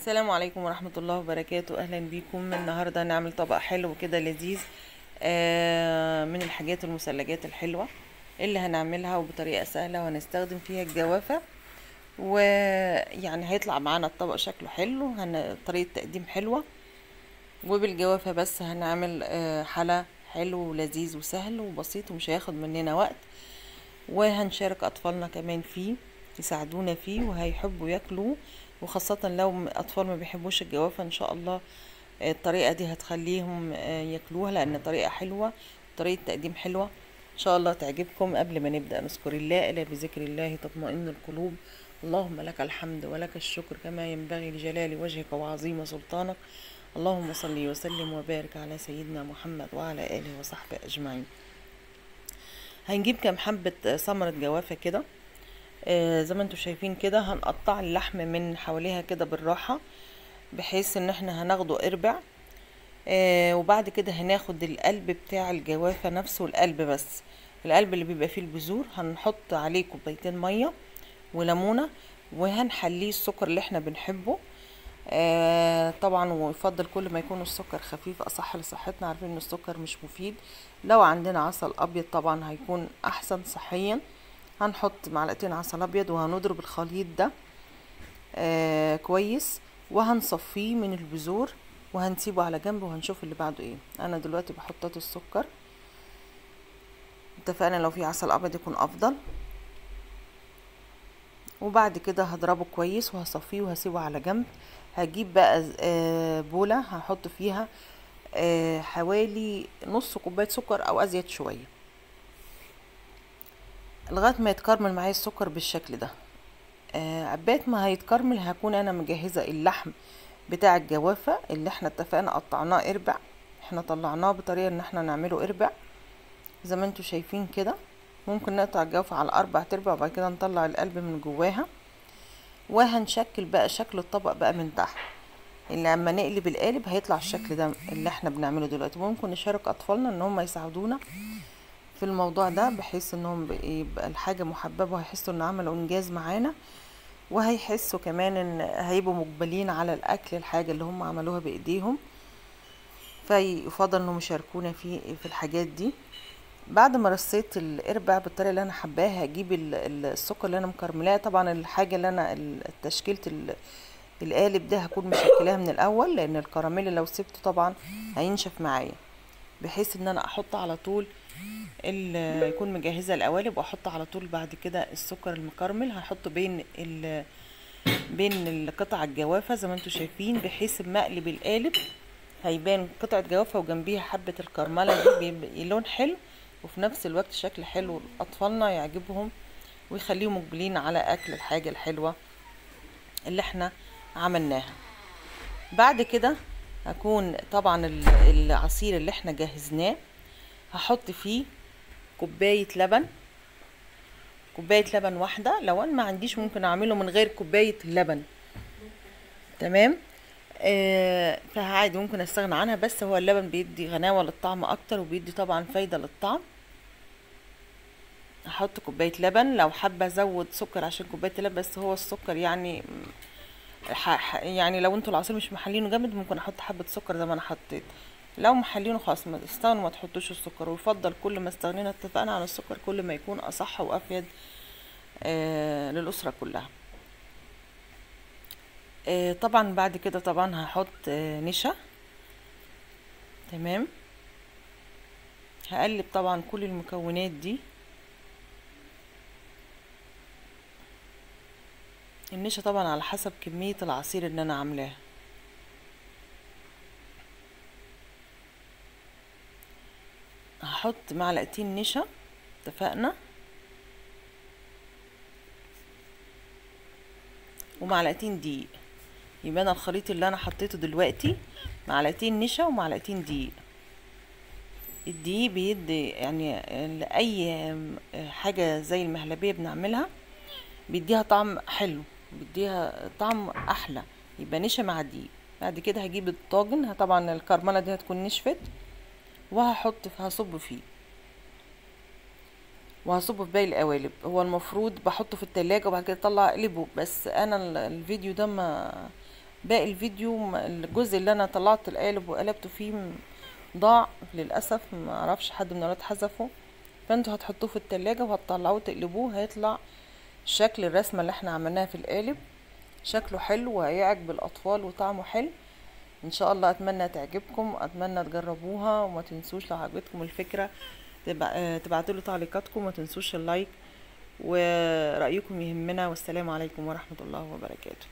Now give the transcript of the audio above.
السلام عليكم ورحمة الله وبركاته. أهلا بيكم. النهاردة هنعمل طبق حلو كده لذيذ من الحاجات المثلجات الحلوة اللي هنعملها وبطريقة سهلة، وهنستخدم فيها الجوافة، ويعني هيطلع معانا الطبق شكله حلو، طريقة تقديم حلوة. وبالجوافة بس هنعمل حلا حلو ولذيذ وسهل وبسيط ومش هياخد مننا وقت، وهنشارك أطفالنا كمان فيه يساعدونا فيه وهيحبوا ياكلوه، وخاصة لو أطفال ما بيحبوش الجوافة إن شاء الله الطريقة دي هتخليهم ياكلوها، لأن طريقة حلوة، طريقة تقديم حلوة إن شاء الله تعجبكم. قبل ما نبدأ نذكر الله، ألا بذكر الله تطمئن القلوب. اللهم لك الحمد ولك الشكر كما ينبغي لجلال وجهك وعظيم سلطانك. اللهم صل وسلم وبارك على سيدنا محمد وعلى آله وصحبه أجمعين. هنجيب كام حبة ثمرة جوافة كده زي ما انتوا شايفين كده. هنقطع اللحم من حواليها كده بالراحة، بحيث ان احنا هناخده اربع. وبعد كده هناخد القلب بتاع الجوافة نفسه، القلب بس، القلب اللي بيبقى فيه البذور، هنحط عليه كوبايتين مية وليمونة، وهنحليه السكر اللي احنا بنحبه. طبعا ويفضل كل ما يكون السكر خفيف اصح لصحتنا، عارفين ان السكر مش مفيد. لو عندنا عسل ابيض طبعا هيكون احسن صحيا. هنحط معلقتين عسل ابيض وهنضرب الخليط ده كويس، وهنصفيه من البذور وهنسيبه على جنب، وهنشوف اللي بعده ايه. انا دلوقتي بحطات السكر، اتفقنا لو في عسل ابيض يكون افضل. وبعد كده هضربه كويس وهصفيه وهسيبه على جنب. هجيب بقى بولة هحط فيها حوالي نص كوباية سكر او ازيد شوية، لغاية ما يتكرمل معايا السكر بالشكل ده. عبات ما هيتكرمل هكون انا مجهزة اللحم بتاع الجوافة اللي احنا اتفقنا قطعناه اربع. احنا طلعناه بطريقة ان احنا نعمله اربع زي ما انتوا شايفين كده. ممكن نقطع الجوافة على 4 وبعد كده نطلع القلب من جواها، وهنشكل بقى شكل الطبق بقى من تحت، اللي لما نقلب القالب هيطلع الشكل ده اللي احنا بنعمله دلوقتي. ممكن نشارك اطفالنا ان هم يساعدونا في الموضوع ده، بحيث انهم يبقى الحاجة محببة وهيحسوا ان عملوا انجاز معانا، وهيحسوا كمان ان هيبقوا مقبلين على الاكل، الحاجة اللي هم عملوها بايديهم، فيفضل انهم يشاركونا في الحاجات دي. بعد ما رصيت الاربع بالطريقه اللي انا حباها، هجيب السكر اللي انا مكرملاه. طبعا الحاجه اللي انا تشكيله القالب ده هكون مشكلاها من الاول، لان الكراميل لو سبته طبعا هينشف معايا، بحيث ان انا احط على طول يكون مجهزه القوالب، واحط على طول بعد كده السكر المكرمل هحطه بين قطع الجوافه زي ما انتوا شايفين، بحيث اما اقلب القالب هيبان قطعه جوافه وجنبيها حبه الكرمله دي، بيبقى لون حلو وفي نفس الوقت شكل حلو اطفالنا يعجبهم ويخليهم مقبلين على اكل الحاجه الحلوه اللي احنا عملناها. بعد كده هكون طبعا العصير اللي احنا جهزناه هحط فيه كوبايه لبن، كوبايه لبن واحده. لو انا ما عنديش ممكن اعمله من غير كوبايه لبن، تمام. فعادي ممكن استغنى عنها، بس هو اللبن بيدي غناوه للطعم اكتر وبيدي طبعا فايده للطعم. هحط كوبايه لبن. لو حابه ازود سكر عشان كوبايه اللبن، بس هو السكر يعني يعني لو انتوا العصير مش محلينه جامد ممكن احط حبه سكر زي ما انا حطيت. لو محلينه خلاص ما استغنوا، ما تحطوش السكر. ويفضل كل ما استغنينا اتفقنا على السكر كل ما يكون اصح وافيد للاسره كلها. طبعا بعد كده طبعا هحط نشا، تمام. هقلب طبعا كل المكونات دي. النشا طبعا على حسب كمية العصير اللي انا عاملاها. هحط معلقتين نشا، اتفقنا، ومعلقتين دقيق. يبقى انا الخليط اللي انا حطيته دلوقتي معلقتين نشا ومعلقتين دقيق. الدقيق بيدي يعني لأي حاجة زي المهلبية بنعملها بيديها طعم حلو، بيديها طعم احلى. يبقى نشا مع دقيق. بعد كده هجيب الطاجن، طبعا الكرملة دي هتكون نشفت، هصب فيه وهصبه في باقي القوالب. هو المفروض بحطه في التلاجة وبعد كده اطلع اقلبه، بس انا الفيديو ده باقي الفيديو الجزء اللي انا طلعت القالب وقلبته فيه ضاع للاسف، ما اعرفش حد من الولاد حذفه. فانتوا هتحطوه في التلاجة وهتطلعوه تقلبوه، هيطلع شكل الرسمة اللي احنا عملناها في القالب. شكله حلو وهيعجب الاطفال وطعمه حلو ان شاء الله. اتمنى تعجبكم، اتمنى تجربوها، وما تنسوش لو عجبتكم الفكرة تبعتوا لي تعليقاتكم، وما تنسوش اللايك، ورأيكم يهمنا. والسلام عليكم ورحمة الله وبركاته.